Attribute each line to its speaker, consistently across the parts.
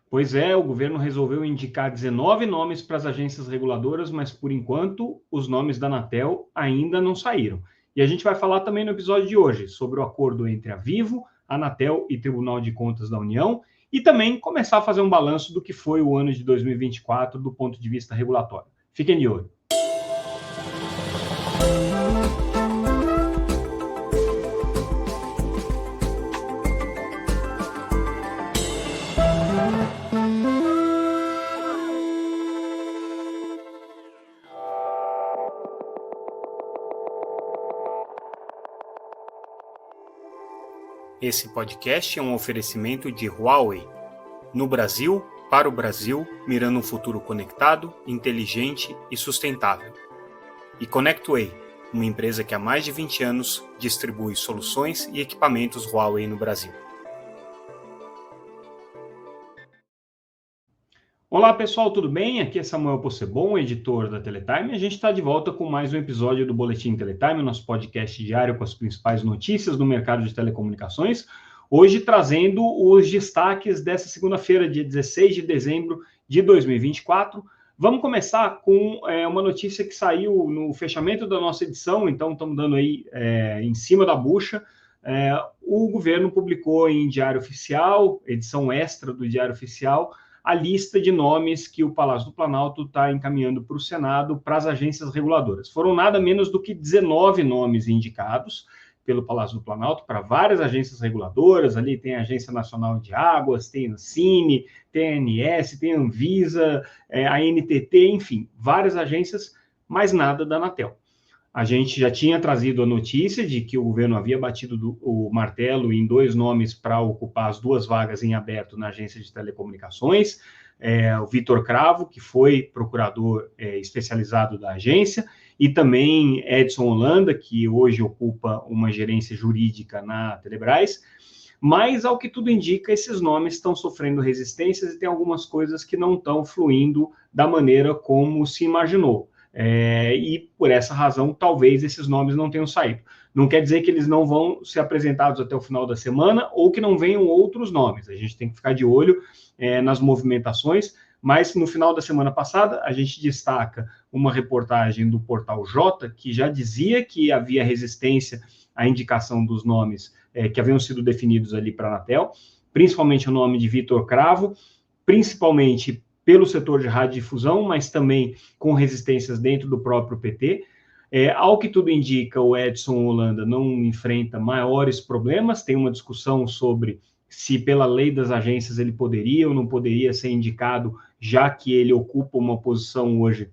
Speaker 1: Pois é, o governo resolveu indicar 19 nomes para as agências reguladoras, mas por enquanto os nomes da Anatel ainda não saíram. E a gente vai falar também no episódio de hoje sobre o acordo entre a Vivo, Anatel e Tribunal de Contas da União, e também começar a fazer um balanço do que foi o ano de 2024 do ponto de vista regulatório. Fiquem de olho. Esse podcast é um oferecimento de Huawei. No Brasil, para o Brasil, mirando um futuro conectado, inteligente e sustentável. E ConnectWay, uma empresa que há mais de 20 anos distribui soluções e equipamentos Huawei no Brasil. Olá pessoal, tudo bem? Aqui é Samuel Possebon, editor da Teletime. A gente está de volta com mais um episódio do Boletim Teletime, nosso podcast diário com as principais notícias do mercado de telecomunicações. Hoje trazendo os destaques dessa segunda-feira, dia 16 de dezembro de 2024. Vamos começar com uma notícia que saiu no fechamento da nossa edição, então estamos dando aí em cima da bucha. O governo publicou em Diário Oficial, edição extra do Diário Oficial, a lista de nomes que o Palácio do Planalto está encaminhando para o Senado, para as agências reguladoras. Foram nada menos do que 19 nomes indicados pelo Palácio do Planalto para várias agências reguladoras. Ali tem a Agência Nacional de Águas, tem a Ancine, tem a ANS, tem a Anvisa, a NTT, enfim, várias agências, mas nada da Anatel. A gente já tinha trazido a notícia de que o governo havia batido o martelo em 2 nomes para ocupar as 2 vagas em aberto na agência de telecomunicações. O Vitor Cravo, que foi procurador especializado da agência, e também Edson Holanda, que hoje ocupa uma gerência jurídica na Telebrás. Mas, ao que tudo indica, esses nomes estão sofrendo resistências e tem algumas coisas que não estão fluindo da maneira como se imaginou. E por essa razão, talvez esses nomes não tenham saído. Não quer dizer que eles não vão ser apresentados até o final da semana ou que não venham outros nomes. A gente tem que ficar de olho nas movimentações, mas no final da semana passada, a gente destaca uma reportagem do Portal J, que já dizia que havia resistência à indicação dos nomes que haviam sido definidos ali para a Anatel, principalmente o nome de Vitor Cravo, principalmente pelo setor de radiodifusão, mas também com resistências dentro do próprio PT. Ao que tudo indica, o Edson Holanda não enfrenta maiores problemas, tem uma discussão sobre se pela lei das agências ele poderia ou não poderia ser indicado, já que ele ocupa uma posição hoje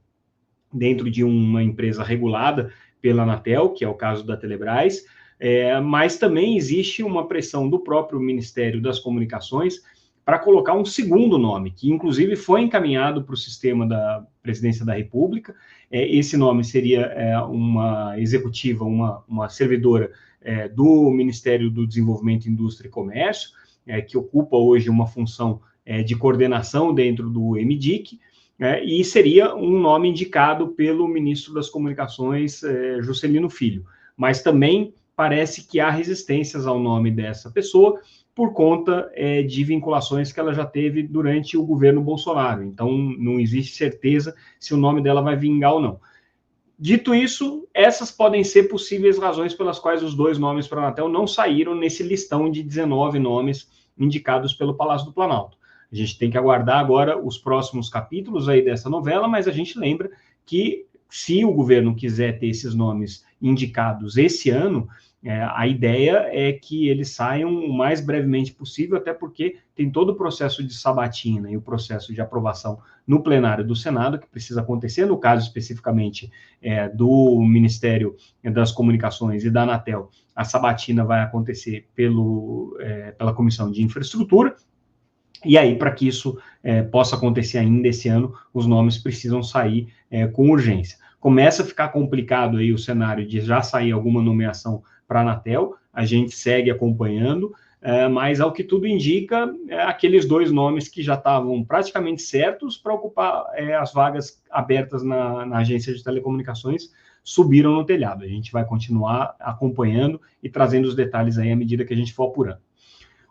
Speaker 1: dentro de uma empresa regulada pela Anatel, que é o caso da Telebrás, mas também existe uma pressão do próprio Ministério das Comunicações para colocar um segundo nome, que inclusive foi encaminhado para o sistema da Presidência da República. Esse nome seria uma executiva, uma servidora do Ministério do Desenvolvimento, Indústria e Comércio, que ocupa hoje uma função de coordenação dentro do MDIC, e seria um nome indicado pelo ministro das Comunicações, Juscelino Filho. Mas também parece que há resistências ao nome dessa pessoa, por conta de vinculações que ela já teve durante o governo Bolsonaro. Então, não existe certeza se o nome dela vai vingar ou não. Dito isso, essas podem ser possíveis razões pelas quais os 2 nomes para a Anatel não saíram nesse listão de 19 nomes indicados pelo Palácio do Planalto. A gente tem que aguardar agora os próximos capítulos aí dessa novela, mas a gente lembra que se o governo quiser ter esses nomes indicados esse ano, a ideia é que eles saiam o mais brevemente possível, até porque tem todo o processo de sabatina e o processo de aprovação no plenário do Senado, que precisa acontecer, no caso especificamente do Ministério das Comunicações e da Anatel. A sabatina vai acontecer pela Comissão de Infraestrutura, e aí, para que isso possa acontecer ainda esse ano, os nomes precisam sair com urgência. Começa a ficar complicado aí o cenário de já sair alguma nomeação para a Anatel, a gente segue acompanhando, mas ao que tudo indica, aqueles 2 nomes que já estavam praticamente certos para ocupar as vagas abertas na agência de telecomunicações subiram no telhado. A gente vai continuar acompanhando e trazendo os detalhes aí à medida que a gente for apurando.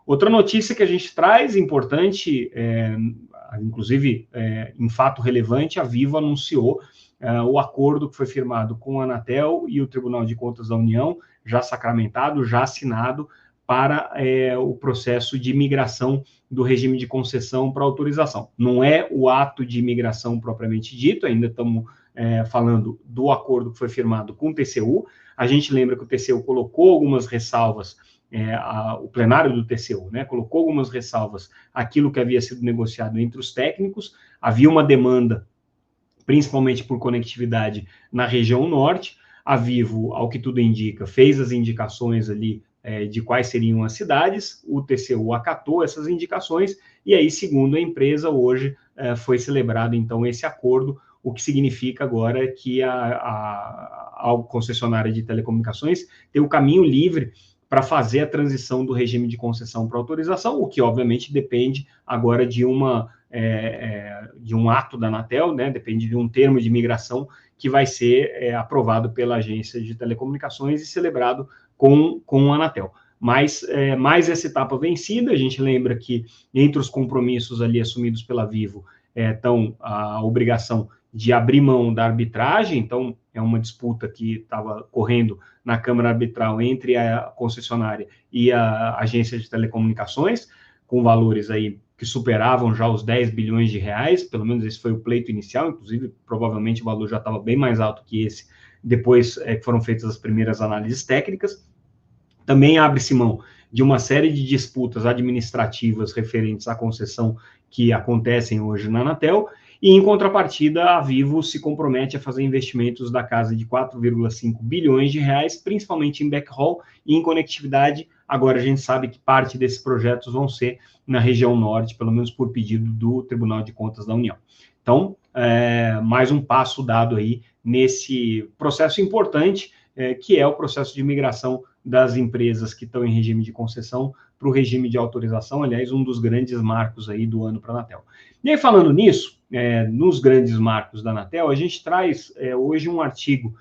Speaker 1: Outra notícia que a gente traz, importante, inclusive em fato relevante, a Vivo anunciou o acordo que foi firmado com a Anatel e o Tribunal de Contas da União, já sacramentado, já assinado, para o processo de migração do regime de concessão para autorização. Não é o ato de migração propriamente dito, ainda estamos falando do acordo que foi firmado com o TCU. A gente lembra que o TCU colocou algumas ressalvas, o plenário do TCU, né, colocou algumas ressalvas àquilo que havia sido negociado entre os técnicos. Havia uma demanda, principalmente por conectividade na região norte. A Vivo, ao que tudo indica, fez as indicações ali de quais seriam as cidades, o TCU acatou essas indicações, e aí, segundo a empresa, hoje foi celebrado, então, esse acordo, o que significa agora que a concessionária de telecomunicações tem o caminho livre para fazer a transição do regime de concessão para autorização, o que, obviamente, depende agora de um ato da Anatel, né? Depende de um termo de migração que vai ser aprovado pela agência de telecomunicações e celebrado com a Anatel. Mas mais essa etapa vencida, a gente lembra que entre os compromissos ali assumidos pela Vivo estão a obrigação de abrir mão da arbitragem, então é uma disputa que estava correndo na Câmara Arbitral entre a concessionária e a agência de telecomunicações, com valores aí que superavam já os 10 bilhões de reais, pelo menos esse foi o pleito inicial, inclusive provavelmente o valor já estava bem mais alto que esse, depois que foram feitas as primeiras análises técnicas. Também abre-se mão de uma série de disputas administrativas referentes à concessão que acontecem hoje na Anatel, e em contrapartida a Vivo se compromete a fazer investimentos da casa de 4,5 bilhões de reais, principalmente em backhaul e em conectividade. Agora a gente sabe que parte desses projetos vão ser na região norte, pelo menos por pedido do Tribunal de Contas da União. Então, mais um passo dado aí nesse processo importante, que é o processo de migração das empresas que estão em regime de concessão para o regime de autorização, aliás, um dos grandes marcos aí do ano para a Anatel. E aí, falando nisso, nos grandes marcos da Anatel, a gente traz hoje um artigo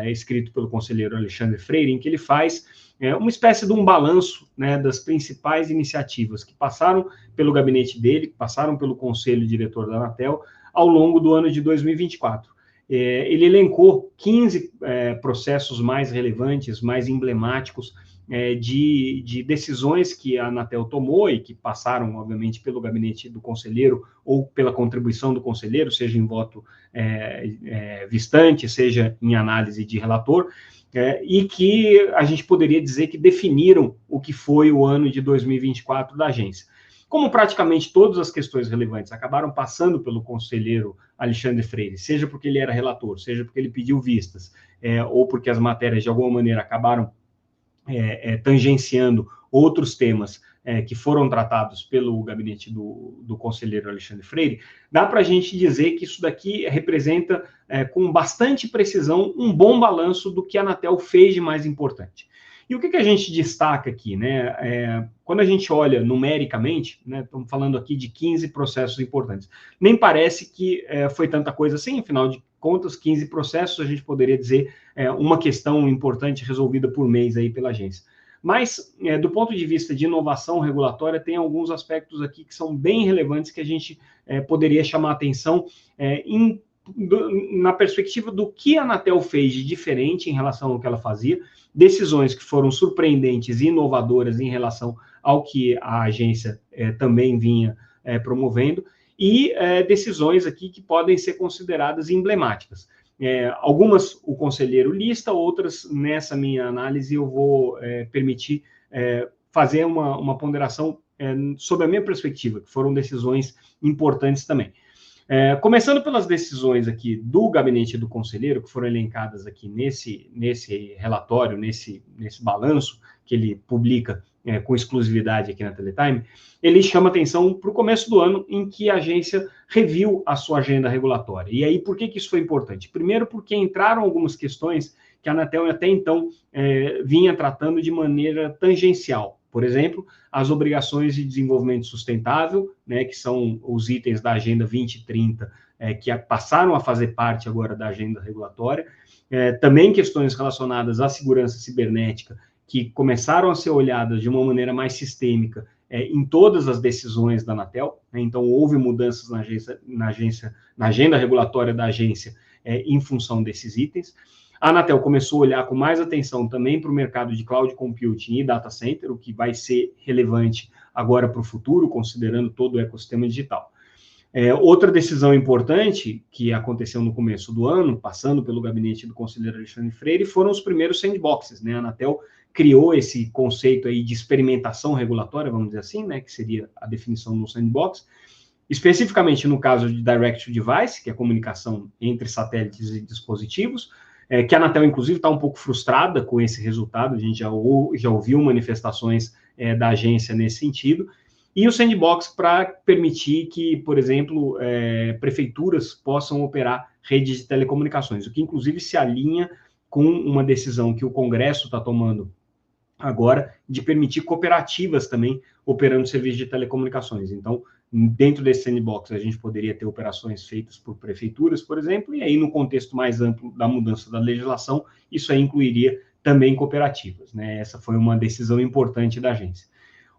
Speaker 1: escrito pelo conselheiro Alexandre Freire, em que ele faz uma espécie de um balanço, né, das principais iniciativas que passaram pelo gabinete dele, que passaram pelo conselho diretor da Anatel ao longo do ano de 2024. Ele elencou 15 processos mais relevantes, mais emblemáticos de decisões que a Anatel tomou e que passaram, obviamente, pelo gabinete do conselheiro ou pela contribuição do conselheiro, seja em voto vistante, seja em análise de relator, e que a gente poderia dizer que definiram o que foi o ano de 2024 da agência. Como praticamente todas as questões relevantes acabaram passando pelo conselheiro Alexandre Freire, seja porque ele era relator, seja porque ele pediu vistas, ou porque as matérias, de alguma maneira, acabaram tangenciando outros temas que foram tratados pelo gabinete do conselheiro Alexandre Freire, dá para a gente dizer que isso daqui representa, com bastante precisão, um bom balanço do que a Anatel fez de mais importante. E o que a gente destaca aqui, né? Quando a gente olha numericamente, né, estamos falando aqui de 15 processos importantes. Nem parece que foi tanta coisa assim, afinal de contas, 15 processos, a gente poderia dizer uma questão importante resolvida por mês aí pela agência. Mas, do ponto de vista de inovação regulatória, tem alguns aspectos aqui que são bem relevantes que a gente poderia chamar a atenção na perspectiva do que a Anatel fez de diferente em relação ao que ela fazia, decisões que foram surpreendentes e inovadoras em relação ao que a agência também vinha promovendo, e decisões aqui que podem ser consideradas emblemáticas. Algumas o conselheiro lista, outras, nessa minha análise, eu vou permitir fazer uma ponderação sobre a minha perspectiva, que foram decisões importantes também. Começando pelas decisões aqui do gabinete do conselheiro, que foram elencadas aqui nesse relatório, nesse balanço que ele publica com exclusividade aqui na Teletime, ele chama atenção para o começo do ano, em que a agência reviu a sua agenda regulatória. E aí, por que isso foi importante? Primeiro, porque entraram algumas questões que a Anatel até então vinha tratando de maneira tangencial. Por exemplo, as obrigações de desenvolvimento sustentável, né, que são os itens da Agenda 2030, que passaram a fazer parte agora da agenda regulatória. Também questões relacionadas à segurança cibernética, que começaram a ser olhadas de uma maneira mais sistêmica em todas as decisões da Anatel, né? Então, houve mudanças na agenda regulatória da agência em função desses itens. A Anatel começou a olhar com mais atenção também para o mercado de cloud computing e data center, o que vai ser relevante agora para o futuro, considerando todo o ecossistema digital. Outra decisão importante que aconteceu no começo do ano, passando pelo gabinete do conselheiro Alexandre Freire, foram os primeiros sandboxes, né? A Anatel criou esse conceito aí de experimentação regulatória, vamos dizer assim, né? Que seria a definição do sandbox, especificamente no caso de Direct to Device, que é a comunicação entre satélites e dispositivos, que a Anatel, inclusive, está um pouco frustrada com esse resultado, a gente já ouviu manifestações da agência nesse sentido, e o sandbox para permitir que, por exemplo, prefeituras possam operar redes de telecomunicações, o que, inclusive, se alinha com uma decisão que o Congresso está tomando agora de permitir cooperativas também operando serviços de telecomunicações. Então, dentro desse sandbox, a gente poderia ter operações feitas por prefeituras, por exemplo, e aí no contexto mais amplo da mudança da legislação, isso aí incluiria também cooperativas, né? Essa foi uma decisão importante da agência.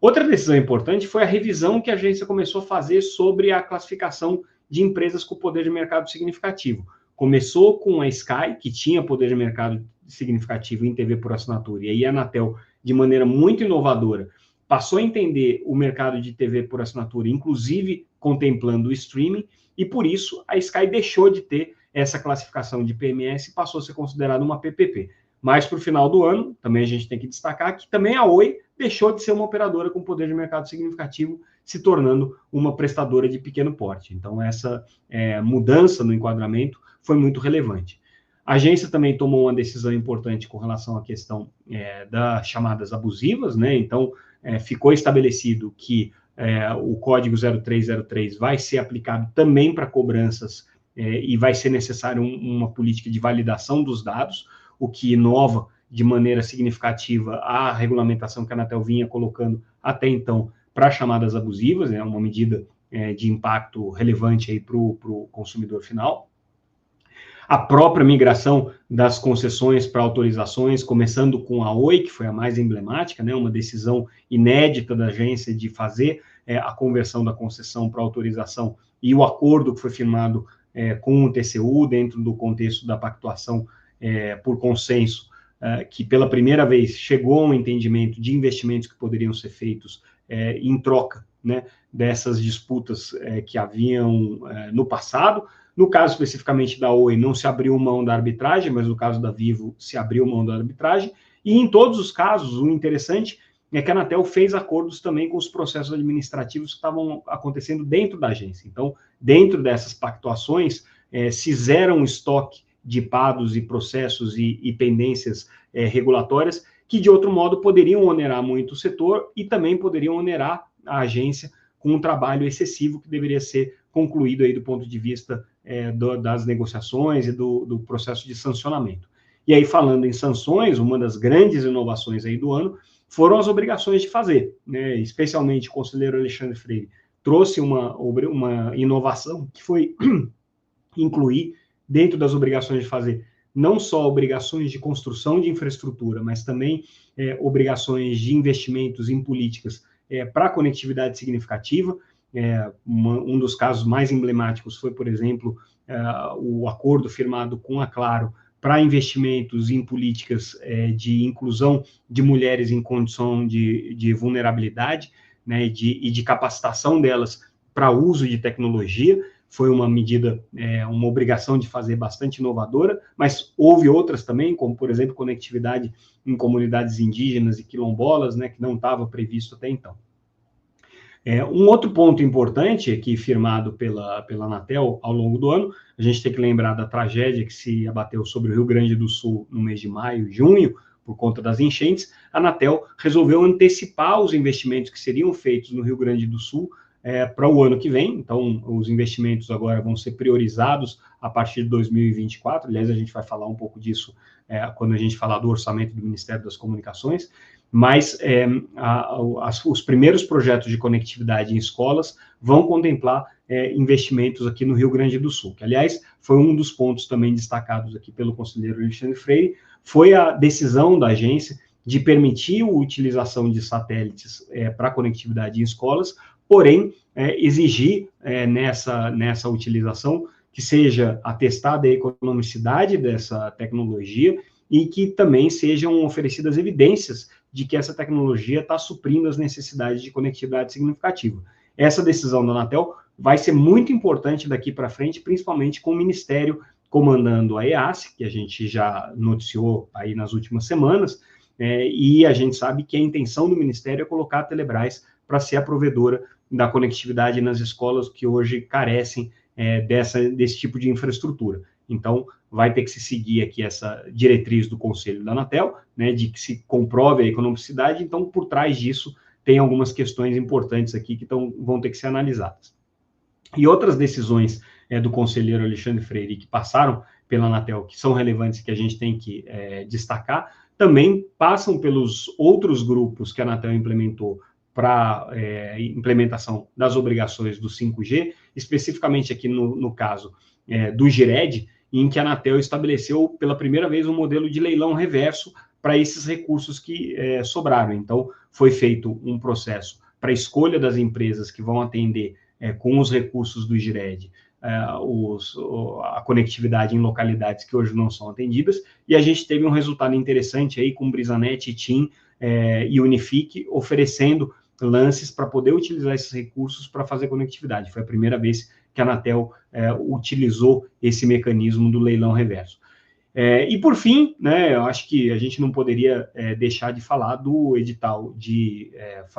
Speaker 1: Outra decisão importante foi a revisão que a agência começou a fazer sobre a classificação de empresas com poder de mercado significativo. Começou com a Sky, que tinha poder de mercado significativo em TV por assinatura, e aí a Anatel, de maneira muito inovadora, passou a entender o mercado de TV por assinatura, inclusive contemplando o streaming, e por isso a Sky deixou de ter essa classificação de PMS e passou a ser considerada uma PPP. Mas para o final do ano, também a gente tem que destacar que também a Oi deixou de ser uma operadora com poder de mercado significativo, se tornando uma prestadora de pequeno porte. Então, essa mudança no enquadramento foi muito relevante. A agência também tomou uma decisão importante com relação à questão das chamadas abusivas, né? Então, ficou estabelecido que o código 0303 vai ser aplicado também para cobranças e vai ser necessário uma política de validação dos dados, o que inova de maneira significativa a regulamentação que a Anatel vinha colocando até então para chamadas abusivas, é uma medida de impacto relevante para o consumidor final. A própria migração das concessões para autorizações, começando com a Oi, que foi a mais emblemática, né, uma decisão inédita da agência de fazer a conversão da concessão para autorização, e o acordo que foi firmado com o TCU, dentro do contexto da pactuação por consenso, que pela primeira vez chegou a um entendimento de investimentos que poderiam ser feitos em troca, né, dessas disputas que haviam no passado. No caso especificamente da Oi, não se abriu mão da arbitragem, mas no caso da Vivo se abriu mão da arbitragem, e em todos os casos, o interessante é que a Anatel fez acordos também com os processos administrativos que estavam acontecendo dentro da agência. Então, dentro dessas pactuações, se zera um estoque de PADos e processos e pendências regulatórias que, de outro modo, poderiam onerar muito o setor e também poderiam onerar a agência com um trabalho excessivo que deveria ser concluído aí do ponto de vista das negociações e do processo de sancionamento. E aí, falando em sanções, uma das grandes inovações aí do ano foram as obrigações de fazer, né? Especialmente o conselheiro Alexandre Freire trouxe uma inovação que foi incluir dentro das obrigações de fazer não só obrigações de construção de infraestrutura, mas também obrigações de investimentos em políticas para conectividade significativa. Um dos casos mais emblemáticos foi, por exemplo, o acordo firmado com a Claro para investimentos em políticas de inclusão de mulheres em condição de vulnerabilidade, né, e de capacitação delas para uso de tecnologia. Foi uma medida, uma obrigação de fazer bastante inovadora, mas houve outras também, como, por exemplo, conectividade em comunidades indígenas e quilombolas, né, que não estava previsto até então. Um outro ponto importante aqui, firmado pela Anatel ao longo do ano, a gente tem que lembrar da tragédia que se abateu sobre o Rio Grande do Sul no mês de maio e junho, por conta das enchentes. A Anatel resolveu antecipar os investimentos que seriam feitos no Rio Grande do Sul para o ano que vem. Então, os investimentos agora vão ser priorizados a partir de 2024. Aliás, a gente vai falar um pouco disso quando a gente falar do orçamento do Ministério das Comunicações. Mas os primeiros projetos de conectividade em escolas vão contemplar investimentos aqui no Rio Grande do Sul, que, aliás, foi um dos pontos também destacados aqui pelo conselheiro Alexandre Freire, foi a decisão da agência de permitir a utilização de satélites para conectividade em escolas, porém, exigir nessa utilização que seja atestada a economicidade dessa tecnologia e que também sejam oferecidas evidências de que essa tecnologia está suprindo as necessidades de conectividade significativa. Essa decisão da Anatel vai ser muito importante daqui para frente, principalmente com o Ministério comandando a EASSE, que a gente já noticiou aí nas últimas semanas, e a gente sabe que a intenção do Ministério é colocar a Telebrás para ser a provedora da conectividade nas escolas que hoje carecem desse tipo de infraestrutura. Então, vai ter que se seguir aqui essa diretriz do Conselho da Anatel, né, de que se comprove a economicidade. Então, por trás disso, tem algumas questões importantes aqui que vão ter que ser analisadas. E outras decisões do conselheiro Alexandre Freire que passaram pela Anatel, que são relevantes e que a gente tem que destacar, também passam pelos outros grupos que a Anatel implementou para implementação das obrigações do 5G, especificamente aqui no caso do GIRED, em que a Anatel estabeleceu pela primeira vez um modelo de leilão reverso para esses recursos que sobraram. Então, foi feito um processo para a escolha das empresas que vão atender com os recursos do GIRED a conectividade em localidades que hoje não são atendidas, e a gente teve um resultado interessante aí com Brisanet, TIM e Unifique oferecendo lances para poder utilizar esses recursos para fazer conectividade. Foi a primeira vez que a Anatel utilizou esse mecanismo do leilão reverso. E, por fim, né, eu acho que a gente não poderia deixar de falar do edital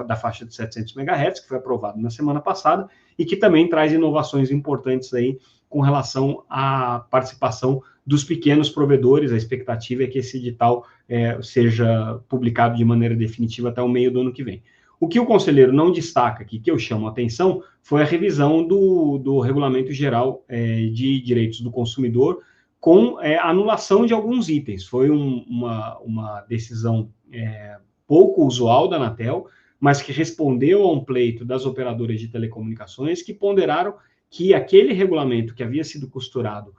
Speaker 1: da faixa de 700 MHz, que foi aprovado na semana passada, e que também traz inovações importantes aí com relação à participação dos pequenos provedores. A expectativa é que esse edital seja publicado de maneira definitiva até o meio do ano que vem. O que o conselheiro não destaca aqui, que eu chamo a atenção, foi a revisão do Regulamento Geral de Direitos do Consumidor, com a anulação de alguns itens. Foi uma decisão pouco usual da Anatel, mas que respondeu a um pleito das operadoras de telecomunicações que ponderaram que aquele regulamento que havia sido costurado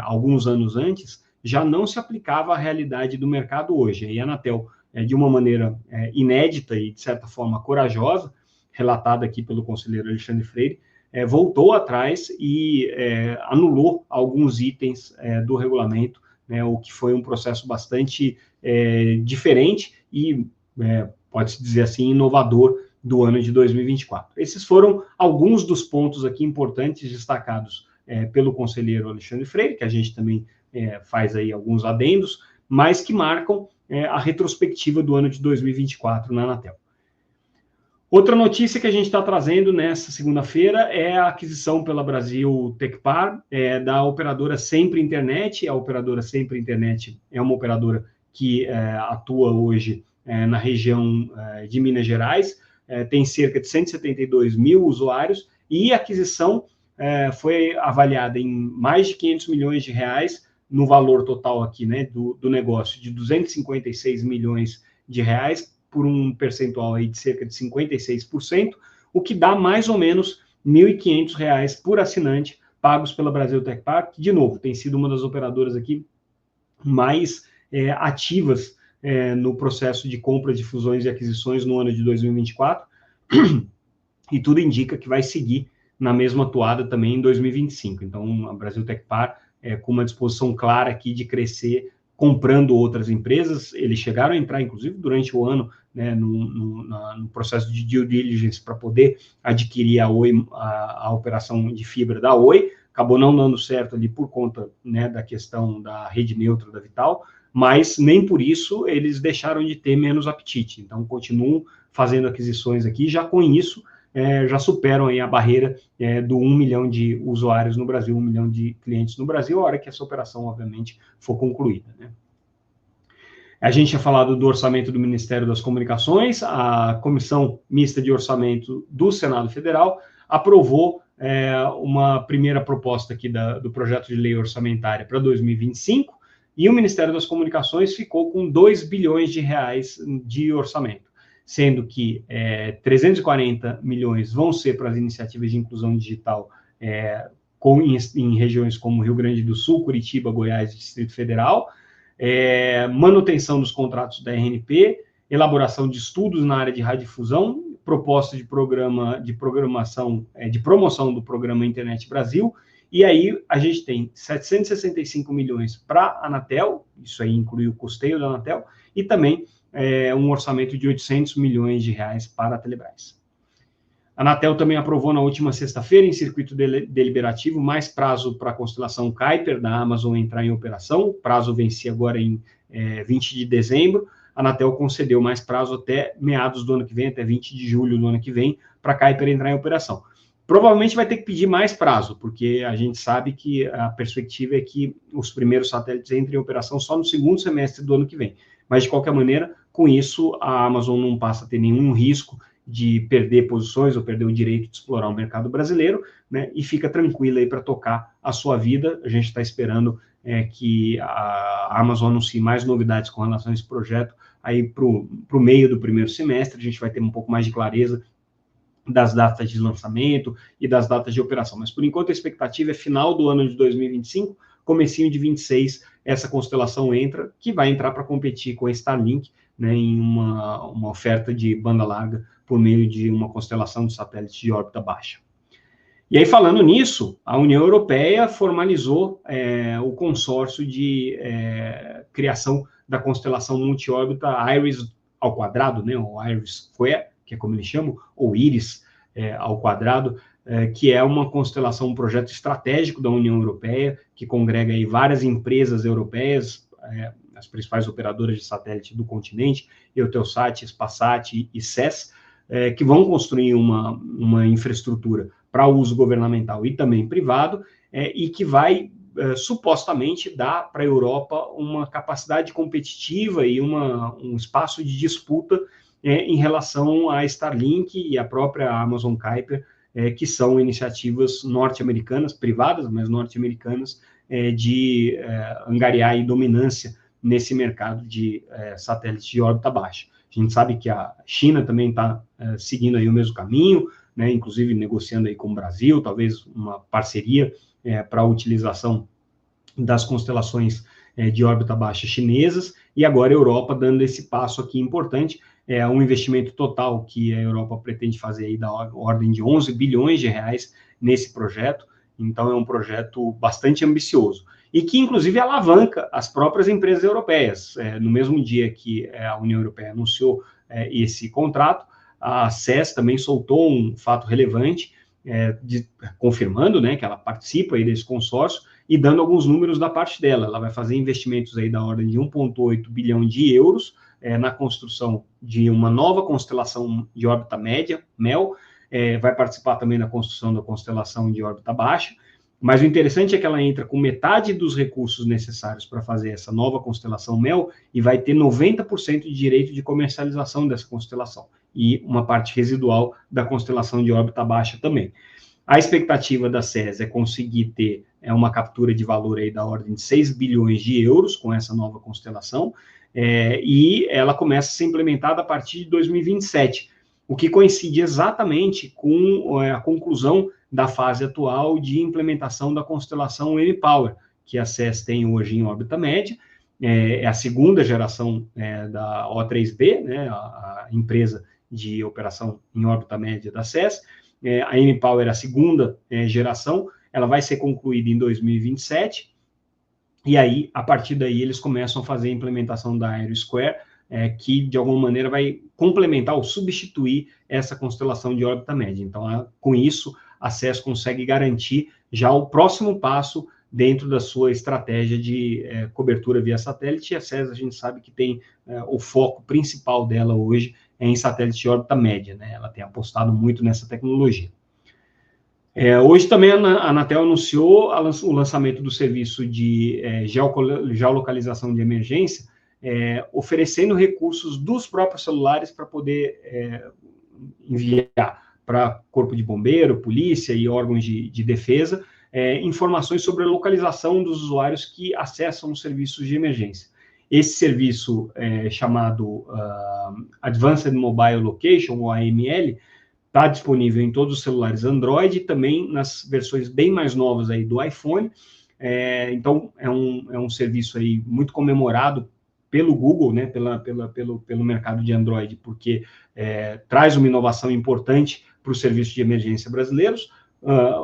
Speaker 1: alguns anos antes já não se aplicava à realidade do mercado hoje. E a Anatel, de uma maneira inédita e, de certa forma, corajosa, relatada aqui pelo conselheiro Alexandre Freire, voltou atrás e anulou alguns itens do regulamento, né, o que foi um processo bastante diferente e, pode-se dizer assim, inovador do ano de 2024. Esses foram alguns dos pontos aqui importantes destacados pelo conselheiro Alexandre Freire, que a gente também faz aí alguns adendos, mas que marcam a retrospectiva do ano de 2024 na Anatel. Outra notícia que a gente está trazendo nessa segunda-feira é a aquisição pela Brasil Tecpar da operadora Sempre Internet. A operadora Sempre Internet é uma operadora que atua hoje na região de Minas Gerais, tem cerca de 172 mil usuários, e a aquisição foi avaliada em mais de 500 milhões de reais, no valor total aqui, né, do negócio de 256 milhões de reais, por um percentual aí de cerca de 56%, o que dá mais ou menos R$ 1.500 por assinante, pagos pela Brasil Tecpar, que, de novo, tem sido uma das operadoras aqui mais ativas no processo de compra de fusões e aquisições no ano de 2024, e tudo indica que vai seguir na mesma toada também em 2025. Então, a Brasil Tecpar com uma disposição clara aqui de crescer comprando outras empresas. Eles chegaram a entrar, inclusive, durante o ano, né, no processo de due diligence para poder adquirir a Oi, a operação de fibra da Oi. Acabou não dando certo ali por conta, né, da questão da rede neutra da Vital, mas nem por isso eles deixaram de ter menos apetite. Então, continuam fazendo aquisições aqui, já com isso, já superam aí a barreira do 1 milhão de usuários no Brasil, 1 milhão de clientes no Brasil, a hora que essa operação, obviamente, for concluída, né? A gente tinha falado do orçamento do Ministério das Comunicações. A Comissão Mista de Orçamento do Senado Federal aprovou uma primeira proposta aqui do projeto de lei orçamentária para 2025, e o Ministério das Comunicações ficou com 2 bilhões de reais de orçamento, sendo que 340 milhões vão ser para as iniciativas de inclusão digital em regiões como Rio Grande do Sul, Curitiba, Goiás e Distrito Federal, manutenção dos contratos da RNP, elaboração de estudos na área de radiodifusão, proposta de promoção do programa Internet Brasil, e aí a gente tem 765 milhões para a Anatel, isso aí inclui o custeio da Anatel, e também um orçamento de 800 milhões de reais para a Telebrás. A Anatel também aprovou na última sexta-feira, em circuito deliberativo, mais prazo para a constelação Kuiper da Amazon entrar em operação. O prazo vencia agora em 20 de dezembro. A Anatel concedeu mais prazo até meados do ano que vem, até 20 de julho do ano que vem, para a Kuiper entrar em operação. Provavelmente vai ter que pedir mais prazo, porque a gente sabe que a perspectiva é que os primeiros satélites entrem em operação só no segundo semestre do ano que vem. Mas, de qualquer maneira, com isso, a Amazon não passa a ter nenhum risco de perder posições ou perder o direito de explorar o mercado brasileiro, né, e fica tranquila aí para tocar a sua vida. A gente está esperando que a Amazon anuncie mais novidades com relação a esse projeto aí para o meio do primeiro semestre. A gente vai ter um pouco mais de clareza das datas de lançamento e das datas de operação. Mas, por enquanto, a expectativa é final do ano de 2025, comecinho de 26, essa constelação entra, que vai entrar para competir com a Starlink, né, em uma oferta de banda larga por meio de uma constelação de satélites de órbita baixa. E aí, falando nisso, a União Europeia formalizou o consórcio de criação da constelação multiórbita IRIS², né, ou IRIS², que é como eles chamam, ou IRIS², que é uma constelação, um projeto estratégico da União Europeia, que congrega aí várias empresas europeias, as principais operadoras de satélite do continente, Eutelsat, Spasat e SES, que vão construir uma infraestrutura para uso governamental e também privado, e que vai supostamente dar para a Europa uma capacidade competitiva e um espaço de disputa em relação à Starlink e à própria Amazon Kuiper, que são iniciativas norte-americanas, privadas, mas norte-americanas, de angariar e dominância nesse mercado de satélites de órbita baixa. A gente sabe que a China também está seguindo aí o mesmo caminho, né, inclusive negociando aí com o Brasil, talvez uma parceria para a utilização das constelações de órbita baixa chinesas, e agora a Europa dando esse passo aqui importante, um investimento total que a Europa pretende fazer aí da ordem de 11 bilhões de reais nesse projeto. Então é um projeto bastante ambicioso e que inclusive alavanca as próprias empresas europeias. No mesmo dia que a União Europeia anunciou esse contrato, a SES também soltou um fato relevante, confirmando, né, que ela participa aí desse consórcio e dando alguns números da parte dela. Ela vai fazer investimentos aí da ordem de 1,8 bilhão de euros na construção de uma nova constelação de órbita média, MEL, vai participar também na construção da constelação de órbita baixa, mas o interessante é que ela entra com metade dos recursos necessários para fazer essa nova constelação MEL e vai ter 90% de direito de comercialização dessa constelação e uma parte residual da constelação de órbita baixa também. A expectativa da SES é conseguir ter uma captura de valor aí da ordem de 6 bilhões de euros com essa nova constelação, e ela começa a ser implementada a partir de 2027, o que coincide exatamente com a conclusão da fase atual de implementação da constelação mPOWER, que a SES tem hoje em órbita média, é a segunda geração da O3B, né, a empresa de operação em órbita média da SES. A mPOWER é a segunda geração, ela vai ser concluída em 2027, e aí, a partir daí, eles começam a fazer a implementação da IRIS², que, de alguma maneira, vai complementar ou substituir essa constelação de órbita média. Então, com isso, a SES consegue garantir já o próximo passo dentro da sua estratégia de cobertura via satélite, e a SES, a gente sabe que tem o foco principal dela hoje em satélite de órbita média, né? Ela tem apostado muito nessa tecnologia. Hoje também a Anatel anunciou o lançamento do serviço de geolocalização de emergência, oferecendo recursos dos próprios celulares para poder enviar para corpo de bombeiro, polícia e órgãos de defesa informações sobre a localização dos usuários que acessam os serviços de emergência. Esse serviço chamado Advanced Mobile Location, ou AML, está disponível em todos os celulares Android e também nas versões bem mais novas aí do iPhone. Então, é um serviço aí muito comemorado pelo Google, né, pelo mercado de Android, porque traz uma inovação importante para os serviços de emergência brasileiros.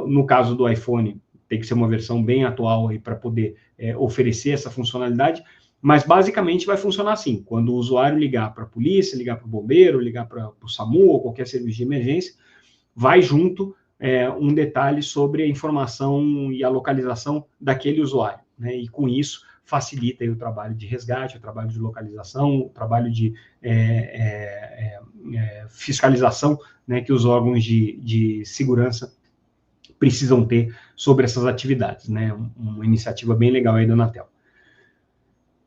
Speaker 1: No caso do iPhone, tem que ser uma versão bem atual para poder oferecer essa funcionalidade, mas basicamente vai funcionar assim: quando o usuário ligar para a polícia, ligar para o bombeiro, ligar para o SAMU ou qualquer serviço de emergência, vai junto um detalhe sobre a informação e a localização daquele usuário, né? E com isso facilita aí o trabalho de resgate, o trabalho de localização, o trabalho de fiscalização, né, que os órgãos de segurança precisam ter sobre essas atividades, né? Uma iniciativa bem legal aí da Anatel.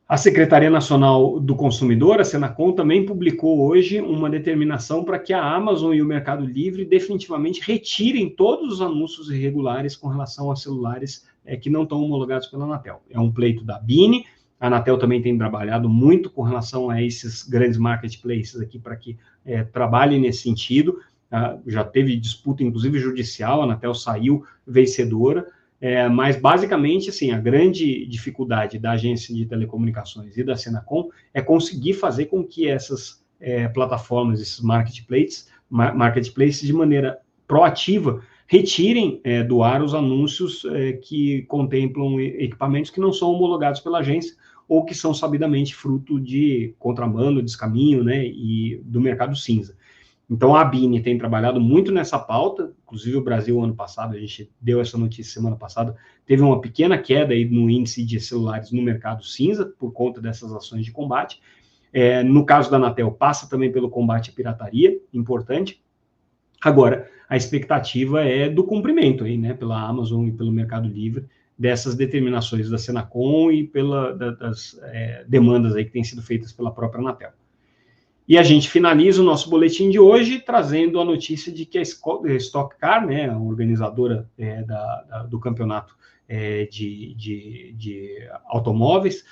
Speaker 1: A Secretaria Nacional do Consumidor, a Senacom, também publicou hoje uma determinação para que a Amazon e o Mercado Livre definitivamente retirem todos os anúncios irregulares com relação a celulares que não estão homologados pela Anatel. É um pleito da BINE. A Anatel também tem trabalhado muito com relação a esses grandes marketplaces aqui para que trabalhem nesse sentido. Já teve disputa, inclusive judicial, a Anatel saiu vencedora. Mas, basicamente, assim, a grande dificuldade da agência de telecomunicações e da Senacom é conseguir fazer com que essas plataformas, esses marketplaces, de maneira proativa, retirem do ar os anúncios que contemplam equipamentos que não são homologados pela agência ou que são sabidamente fruto de contrabando, descaminho, né, e do mercado cinza. Então, a BINE tem trabalhado muito nessa pauta, inclusive o Brasil, ano passado, a gente deu essa notícia semana passada, teve uma pequena queda aí no índice de celulares no mercado cinza, por conta dessas ações de combate. No caso da Anatel, passa também pelo combate à pirataria, importante. Agora, a expectativa é do cumprimento aí, né, pela Amazon e pelo Mercado Livre, dessas determinações da Senacom e das demandas aí que têm sido feitas pela própria Anatel. E a gente finaliza o nosso boletim de hoje trazendo a notícia de que a Stock Car, né, a organizadora do campeonato de automóveis,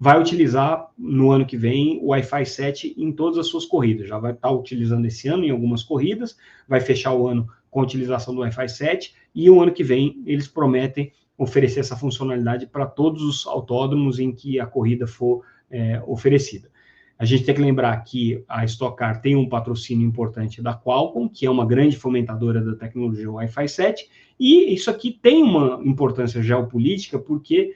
Speaker 1: vai utilizar no ano que vem o Wi-Fi 7 em todas as suas corridas. Já vai estar utilizando esse ano em algumas corridas, vai fechar o ano com a utilização do Wi-Fi 7 e o ano que vem eles prometem oferecer essa funcionalidade para todos os autódromos em que a corrida for oferecida. A gente tem que lembrar que a Stock Car tem um patrocínio importante da Qualcomm, que é uma grande fomentadora da tecnologia Wi-Fi 7, e isso aqui tem uma importância geopolítica, porque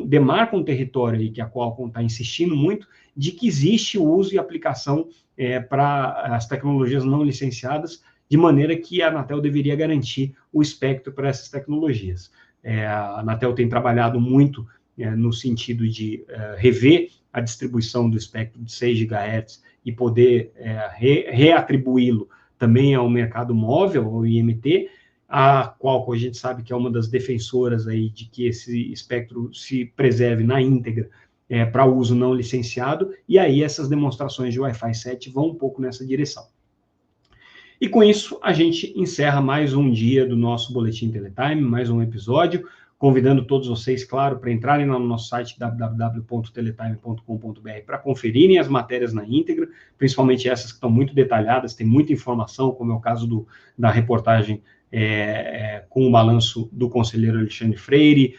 Speaker 1: demarca um território aí que a Qualcomm está insistindo muito, de que existe o uso e aplicação para as tecnologias não licenciadas, de maneira que a Anatel deveria garantir o espectro para essas tecnologias. A Anatel tem trabalhado muito no sentido de rever a distribuição do espectro de 6 GHz e poder reatribuí-lo também ao mercado móvel, ao IMT, a Qualcomm a gente sabe que é uma das defensoras aí de que esse espectro se preserve na íntegra para uso não licenciado, e aí essas demonstrações de Wi-Fi 7 vão um pouco nessa direção. E com isso, a gente encerra mais um dia do nosso Boletim Teletime, mais um episódio, convidando todos vocês, claro, para entrarem no nosso site www.teletime.com.br para conferirem as matérias na íntegra, principalmente essas que estão muito detalhadas, tem muita informação, como é o caso da reportagem com o balanço do conselheiro Alexandre Freire,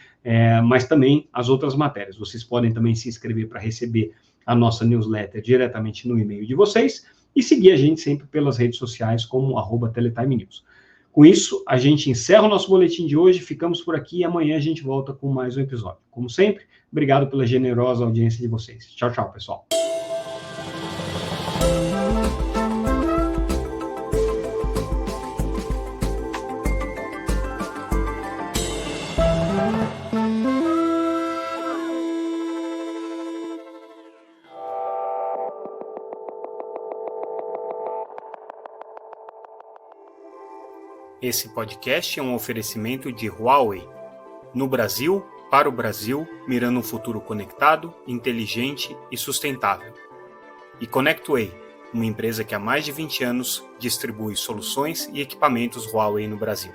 Speaker 1: mas também as outras matérias. Vocês podem também se inscrever para receber a nossa newsletter diretamente no e-mail de vocês e seguir a gente sempre pelas redes sociais como @TeletimeNews. Com isso, a gente encerra o nosso boletim de hoje, ficamos por aqui e amanhã a gente volta com mais um episódio. Como sempre, obrigado pela generosa audiência de vocês. Tchau, tchau, pessoal.
Speaker 2: Esse podcast é um oferecimento de Huawei. No Brasil, para o Brasil, mirando um futuro conectado, inteligente e sustentável. E ConnectWay, uma empresa que há mais de 20 anos distribui soluções e equipamentos Huawei no Brasil.